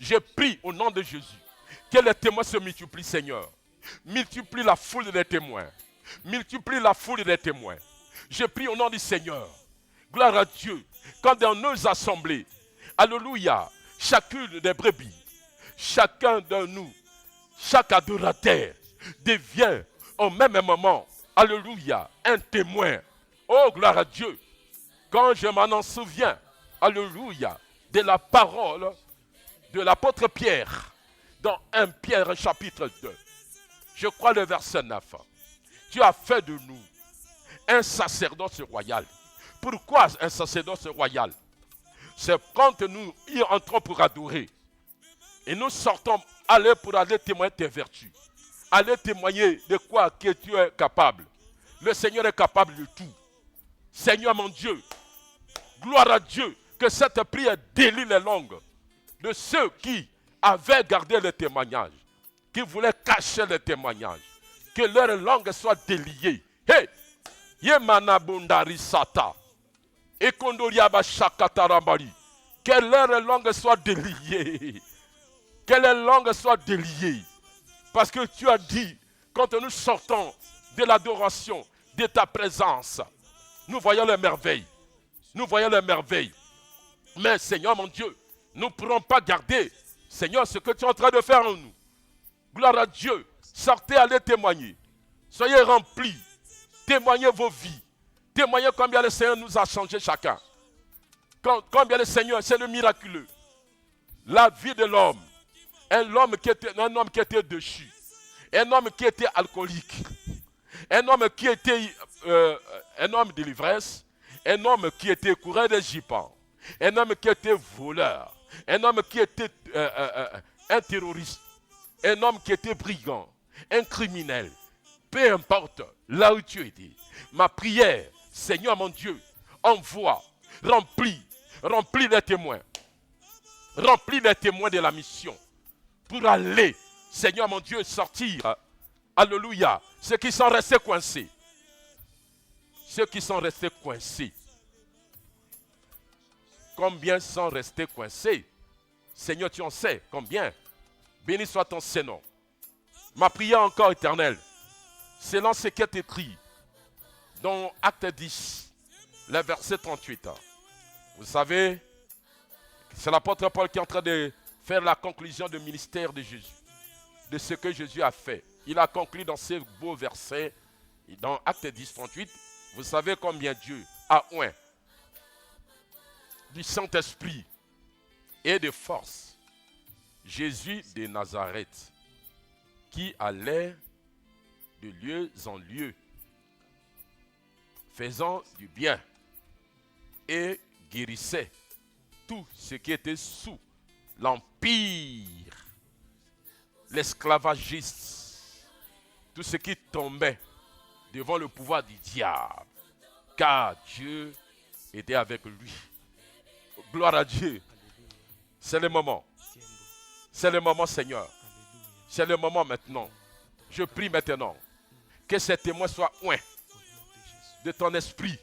je prie au nom de Jésus que les témoins se multiplient, Seigneur. Multiplie la foule des témoins. Multiplie la foule des témoins. Je prie au nom du Seigneur. Gloire à Dieu. Quand dans nos assemblées, alléluia, chacune des brebis, chacun de nous, chaque adorateur devient au même moment, alléluia, un témoin. Oh, gloire à Dieu. Quand je m'en souviens, alléluia, de la parole de l'apôtre Pierre, dans 1 Pierre chapitre 2, je crois le verset 9. Tu as fait de nous un sacerdoce royal. Pourquoi un sacerdoce royal? C'est quand nous y entrons pour adorer. Et nous sortons pour aller témoigner tes vertus. Aller témoigner de quoi que tu es capable. Le Seigneur est capable de tout. Seigneur mon Dieu, gloire à Dieu, que cette prière délie les langues de ceux qui avaient gardé le témoignage, qui voulaient cacher le témoignage. Que leur langue soit déliée. Hey! Yemanabundari sata. Ekondoriaba shakatarambari. Que leur langue soit déliée. Que leur langue soit déliée. Parce que tu as dit, quand nous sortons de l'adoration, de ta présence, nous voyons les merveilles. Nous voyons les merveilles. Mais Seigneur mon Dieu, nous ne pourrons pas garder, Seigneur, ce que tu es en train de faire en nous. Gloire à Dieu. Sortez, allez témoigner. Soyez remplis. Témoignez vos vies. Témoignez combien le Seigneur nous a changé chacun. Combien le Seigneur, c'est le miraculeux. La vie de l'homme. Un homme qui était déchu. Un homme qui était alcoolique. Un homme qui était un homme de l'ivresse. Un homme qui était coureur de gipans. Un homme qui était voleur. Un homme qui était un terroriste. Un homme qui était brigand. Un criminel. Peu importe là où tu étais. Ma prière, Seigneur mon Dieu, envoie, remplis les témoins. Remplis les témoins de la mission. Pour aller, Seigneur mon Dieu, sortir. Alléluia. Ceux qui sont restés coincés. Ceux qui sont restés coincés. Combien sont restés coincés? Seigneur, tu en sais combien. Béni soit ton Saint-Nom. Ma prière encore éternelle, selon ce qui est écrit dans Acte 10, le verset 38. Vous savez, c'est l'apôtre Paul qui est en train de faire la conclusion du ministère de Jésus, de ce que Jésus a fait. Il a conclu dans ces beaux versets, dans Acte 10, 38, vous savez combien Dieu a oint du Saint-Esprit et de force Jésus de Nazareth, qui allait de lieu en lieu, faisant du bien et guérissait tout ce qui était sous l'empire, l'esclavagiste, tout ce qui tombait devant le pouvoir du diable, car Dieu était avec lui. Gloire à Dieu. C'est le moment. C'est le moment, Seigneur. C'est le moment maintenant. Je prie maintenant que ces témoins soient oints de ton esprit.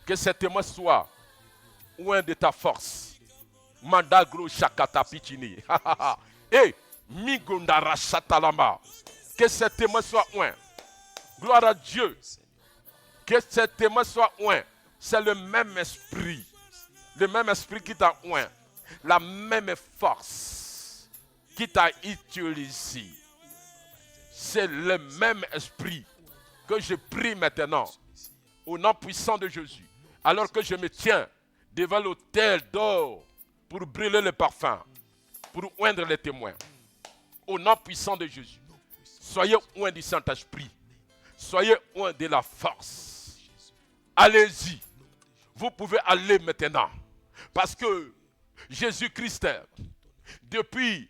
Que ces témoins soient oints de ta force. Mandagro shakata pichini. Et migondara shatalama. Que ces témoins soient oints. Gloire à Dieu. Que ces témoins soient oints. C'est le même esprit. Le même esprit qui t'a oint. La même force qui t'a utilisé. C'est le même esprit que je prie maintenant au nom puissant de Jésus. Alors que je me tiens devant l'autel d'or pour brûler le parfum, pour oindre les témoins. Au nom puissant de Jésus. Soyez oints du Saint-Esprit. Soyez oints de la force. Allez-y. Vous pouvez aller maintenant. Parce que Jésus-Christ, depuis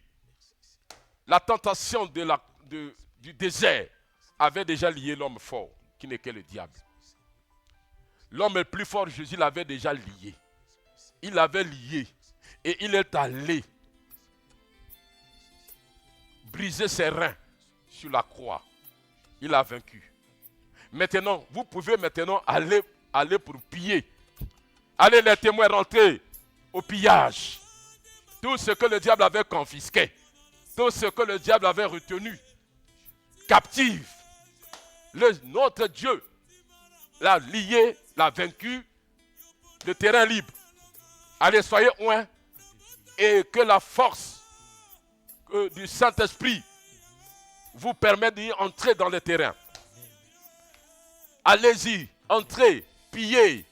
la tentation du désert, avait déjà lié l'homme fort, qui n'est que le diable. L'homme le plus fort, Jésus l'avait déjà lié. Il l'avait lié. Et il est allé briser ses reins sur la croix. Il a vaincu. Maintenant, vous pouvez maintenant aller pour piller. Allez les témoins rentrer au pillage. Tout ce que le diable avait confisqué. Tout ce que le diable avait retenu. Captif. Notre Dieu l'a lié, l'a vaincu. Le terrain libre. Allez, soyez oints. Et que la force du Saint-Esprit vous permette d'y entrer dans le terrain. Allez-y, entrez, pillez.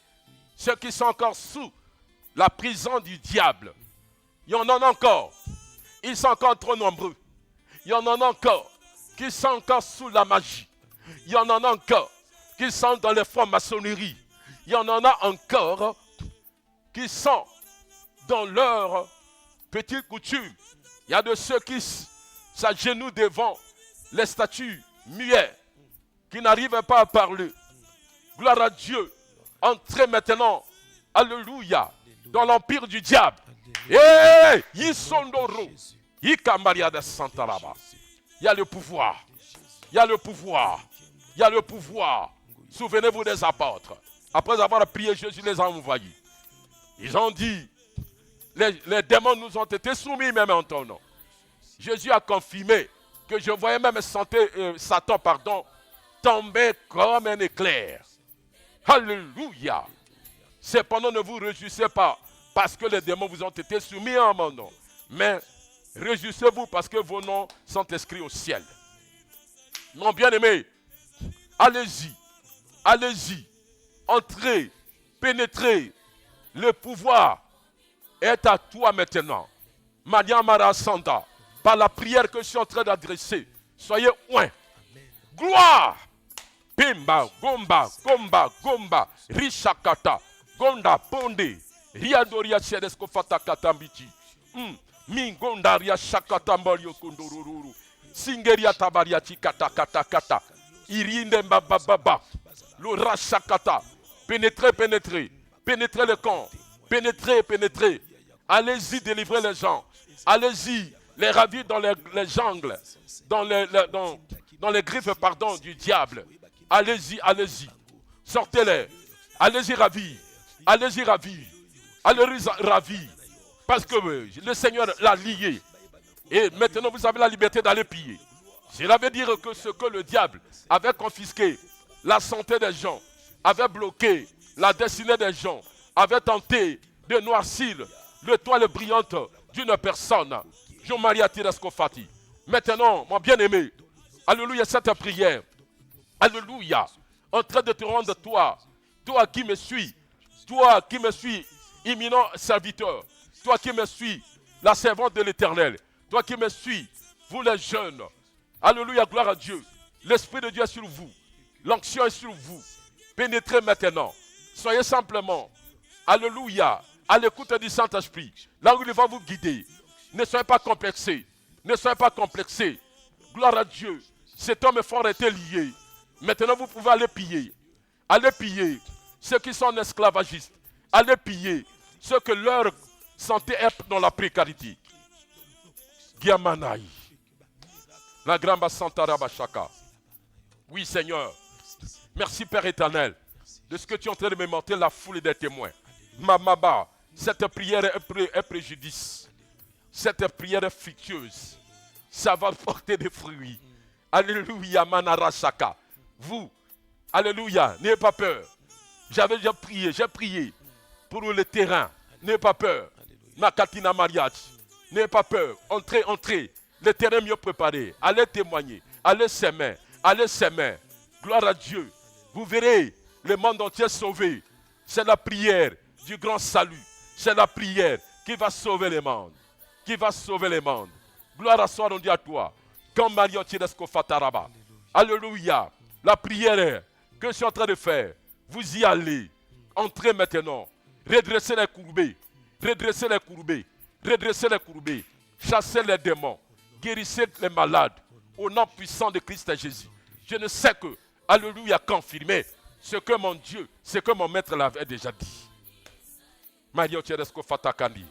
Ceux qui sont encore sous la prison du diable. Il y en a encore. Ils sont encore trop nombreux. Il y en a encore qui sont encore sous la magie. Il y en a encore qui sont dans les francs-maçonneries. Il y en a encore qui sont dans leurs petites coutumes. Il y a de ceux qui s'agenouillent devant les statues muets, qui n'arrivent pas à parler. Gloire à Dieu. Entrez maintenant, alléluia, dans l'empire du diable. Et Yisondoro, Yikamaria de Santaraba. Il y a le pouvoir. Il y a le pouvoir. Il y a le pouvoir. Souvenez-vous des apôtres. Après avoir prié, Jésus les a envoyés. Ils ont dit, les démons nous ont été soumis même en ton nom. Jésus a confirmé que je voyais même Satan tomber comme un éclair. Alléluia. Cependant, ne vous réjouissez pas parce que les démons vous ont été soumis en mon nom. Mais réjouissez-vous parce que vos noms sont inscrits au ciel. Mon bien-aimé, allez-y, allez-y, entrez, pénétrez. Le pouvoir est à toi maintenant. Maria Mara Santa, par la prière que je suis en train d'adresser, soyez oint. Gloire. Pimba, gomba, gomba, gomba, rishakata, gonda, bonde, riadoria chedesko fata katambiti. Mingondaria shakata mbario kondoruru. Singeria tabaria chikata kata kata. Irinde mbababa. Lora shakata. Pénétrez, pénétrez. Pénétrez le camp. Pénétrez, pénétrez. Allez-y, délivrez les gens. Allez-y, les ravir dans les jungles. Dans les griffes, du diable. Allez-y, allez-y. Sortez-les. Allez-y, ravir. Allez-y, ravir. Allez-y, ravir. Parce que le Seigneur l'a lié. Et maintenant, vous avez la liberté d'aller piller. Cela veut dire que ce que le diable avait confisqué, la santé des gens, avait bloqué la destinée des gens, avait tenté de noircir l'étoile brillante d'une personne. Jean-Marie Tirascofati. Maintenant, mon bien-aimé, alléluia, cette prière. Alléluia. En train de te rendre toi qui me suis, imminent serviteur, toi qui me suis, la servante de l'Éternel, toi qui me suis, vous les jeunes. Alléluia, gloire à Dieu. L'Esprit de Dieu est sur vous. L'onction est sur vous. Pénétrez maintenant. Soyez simplement, alléluia, à l'écoute du Saint-Esprit. Là où il va vous guider. Ne soyez pas complexés. Ne soyez pas complexés. Gloire à Dieu. Cet homme fort était lié. Maintenant, vous pouvez aller piller. Allez piller ceux qui sont esclavagistes. Allez piller ceux que leur santé est dans la précarité. Giamanaï. La grande Santara Bachaka. Oui, Seigneur. Merci, Père éternel, de ce que tu es en train de me montrer la foule des témoins. Mamaba, cette prière est préjudice. Cette prière est fructueuse. Ça va porter des fruits. Alléluia, Manarashaka. Vous, alléluia, n'ayez pas peur. J'avais déjà prié, j'ai prié pour le terrain. N'ayez pas peur. Nakatina Mariach. N'ayez pas peur. Entrez, entrez. Le terrain mieux préparé. Allez témoigner. Allez s'aimer. Allez s'aimer. Gloire à Dieu. Vous verrez le monde entier sauvé. C'est la prière du grand salut. C'est la prière qui va sauver les mondes. Qui va sauver les mondes. Gloire à soi, on dit à toi. Comme Mario Tiresco Fataraba. Alléluia. La prière que je suis en train de faire. Vous y allez. Entrez maintenant. Redressez les courbés. Redressez les courbés. Redressez les courbés. Chassez les démons. Guérissez les malades. Au nom puissant de Christ Jésus. Je ne sais que, alléluia, confirmer ce que mon Dieu, ce que mon maître l'avait déjà dit. Mario Teresco Fatakandi.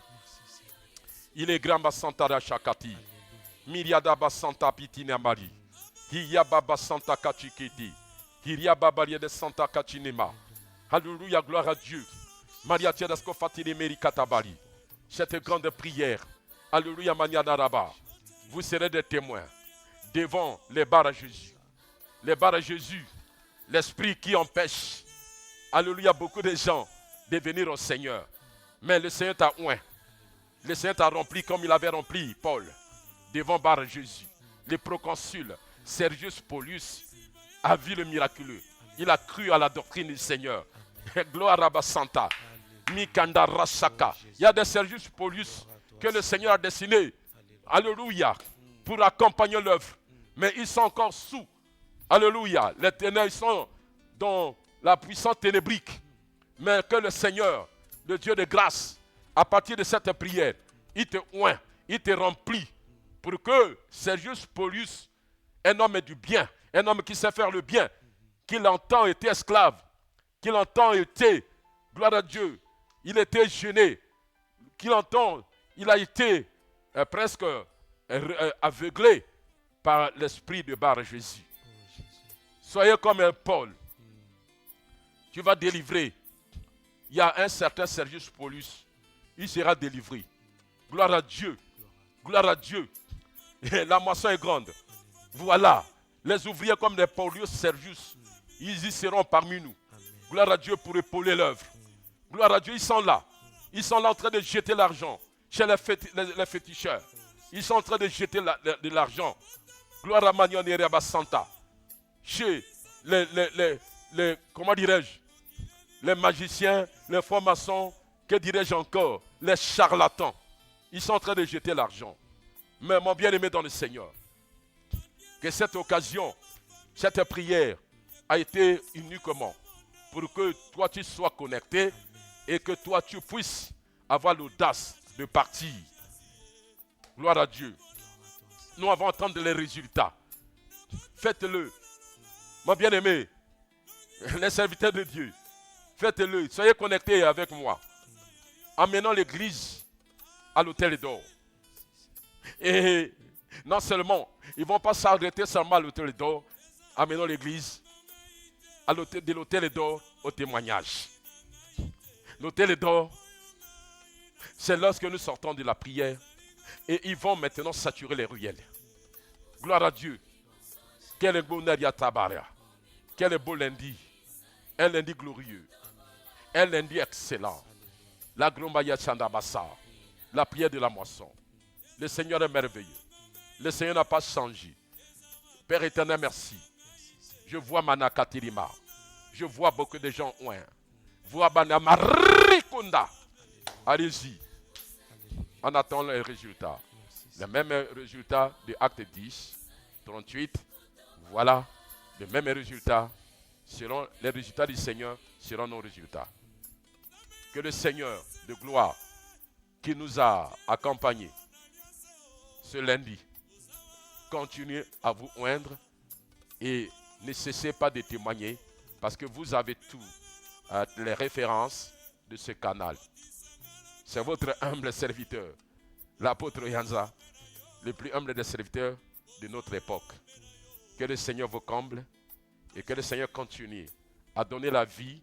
Il est grand Santa Shakati. Miriada Santa Pitina Mari. Hiya Baba Santa Kachikiti. Hiya Baba de Santa Kachinema. Alléluia, gloire à Dieu. Maria Teresco Fatine Merikatabari. Cette grande prière. Alléluia, Maniadaraba. Vous serez des témoins devant les barres à Jésus. Les barres à Jésus, l'esprit qui empêche, alléluia, beaucoup de gens de venir au Seigneur. Mais le Seigneur t'a oint. Le Seigneur t'a rempli comme il avait rempli Paul devant barre à Jésus. Le proconsul Sergius Paulus a vu le miraculeux. Il a cru à la doctrine du Seigneur. Gloire à Santa. Mikanda Rasaka. Il y a des Sergius Paulus que le Seigneur a dessinés. Alléluia. Pour accompagner l'œuvre. Mais ils sont encore sous. Alléluia. Les ténèbres sont dans la puissance ténébrique. Mais que le Seigneur, le Dieu de grâce, à partir de cette prière, il te oint, il te remplit. Pour que Sergius Paulus, un homme du bien, un homme qui sait faire le bien, qui longtemps était esclave, qui longtemps était, gloire à Dieu, il était gêné, qui longtemps, il a été presque aveuglé par l'esprit de Bar Jésus. Soyez comme un Paul. Tu vas délivrer. Il y a un certain Sergius Paulus. Il sera délivré. Gloire à Dieu. Gloire à Dieu. La moisson est grande. Voilà. Les ouvriers comme les Paulus Sergius, ils y seront parmi nous. Gloire à Dieu pour épauler l'œuvre. Gloire à Dieu, ils sont là. Ils sont là en train de jeter l'argent chez les féticheurs. Ils sont en train de jeter de l'argent. Gloire à Magnon et Rabba Santa. Chez les comment dirais-je, les magiciens, les francs-maçons, que dirais-je encore, les charlatans. Ils sont en train de jeter l'argent. Mais mon bien-aimé dans le Seigneur, que cette occasion, cette prière a été uniquement pour que toi tu sois connecté et que toi tu puisses avoir l'audace de partir. Gloire à Dieu. Nous avons entendu les résultats. Faites-le. Mon bien-aimé, les serviteurs de Dieu, faites-le. Soyez connectés avec moi. Emmenons l'église à l'autel d'or. Et non seulement, ils ne vont pas s'arrêter seulement à l'autel d'or. Emmenons l'église de l'autel d'or au témoignage. L'autel d'or, c'est lorsque nous sortons de la prière et ils vont maintenant saturer les ruelles. Gloire à Dieu. Quel est beau Nadia Tabaria. Quel est beau lundi. Un lundi glorieux. Un lundi excellent. La Grombaya Chandabassa. La prière de la moisson. Le Seigneur est merveilleux. Le Seigneur n'a pas changé. Père éternel, merci. Je vois Manakatirima. Je vois beaucoup de gens oint. Vois Banamarikunda. Allez-y. On attend les résultats. Les mêmes résultats de Acte 10, 38. Voilà. Les mêmes résultats seront les résultats du Seigneur, seront nos résultats. Que le Seigneur de gloire qui nous a accompagnés ce lundi continue à vous oindre et ne cessez pas de témoigner parce que vous avez toutes les références de ce canal. C'est votre humble serviteur, l'apôtre Yanza, le plus humble des serviteurs de notre époque. Que le Seigneur vous comble et que le Seigneur continue à donner la vie